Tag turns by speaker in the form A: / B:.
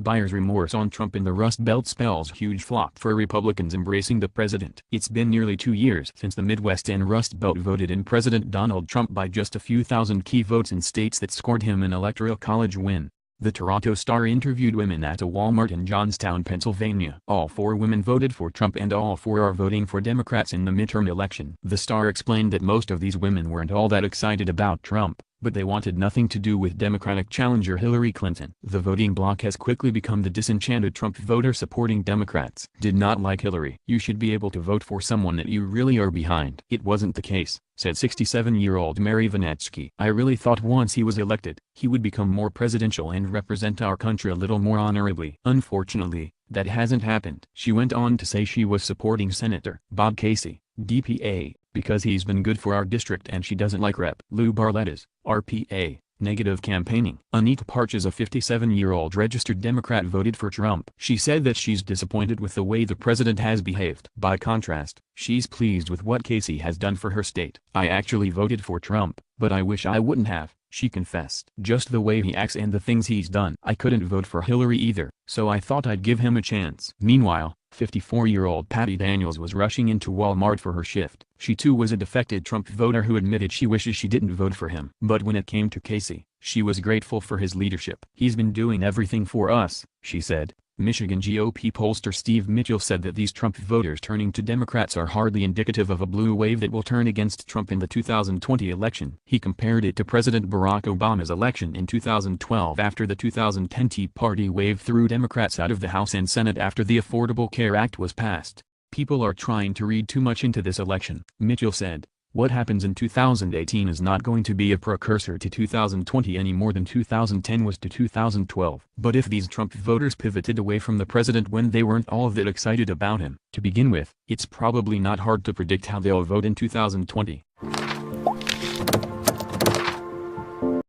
A: buyer's remorse on Trump in the Rust Belt spells huge flop for Republicans embracing the president. It's been nearly 2 years since the Midwest and Rust Belt voted in President Donald Trump by just a few thousand key votes in states that scored him an electoral college win. The Toronto Star interviewed women at a Walmart in Johnstown, Pennsylvania. All 4 women voted for Trump and all 4 are voting for Democrats in the midterm election. The Star explained that most of these women weren't all that excited about Trump, but they wanted nothing to do with Democratic challenger Hillary Clinton. The voting bloc has quickly become the disenchanted Trump voter supporting Democrats. Did not like Hillary. You should be able to vote for someone that you really are behind. It wasn't the case, said 67-year-old Mary Vanetsky. I really thought once he was elected, he would become more presidential and represent our country a little more honorably. Unfortunately, that hasn't happened. She went on to say she was supporting Senator Bob Casey, DPA, because he's been good for our district and she doesn't like Rep. Lou Barletta's, RPA, negative campaigning. Anita Partridge, a 57-year-old registered Democrat, voted for Trump. She said that she's disappointed with the way the president has behaved. By contrast, she's pleased with what Casey has done for her state. I actually voted for Trump, but I wish I wouldn't have, she confessed. Just the way he acts and the things he's done. I couldn't vote for Hillary either, so I thought I'd give him a chance. Meanwhile, 54-year-old Patty Daniels was rushing into Walmart for her shift. She too was a defected Trump voter who admitted she wishes she didn't vote for him. But when it came to Casey, she was grateful for his leadership. He's been doing everything for us, she said. Michigan GOP pollster Steve Mitchell said that these Trump voters turning to Democrats are hardly indicative of a blue wave that will turn against Trump in the 2020 election. He compared it to President Barack Obama's election in 2012 after the 2010 Tea Party wave threw Democrats out of the House and Senate after the Affordable Care Act was passed. People are trying to read too much into this election, Mitchell said. What happens in 2018 is not going to be a precursor to 2020 any more than 2010 was to 2012. But if these Trump voters pivoted away from the president when they weren't all that excited about him to begin with, it's probably not hard to predict how they'll vote in 2020.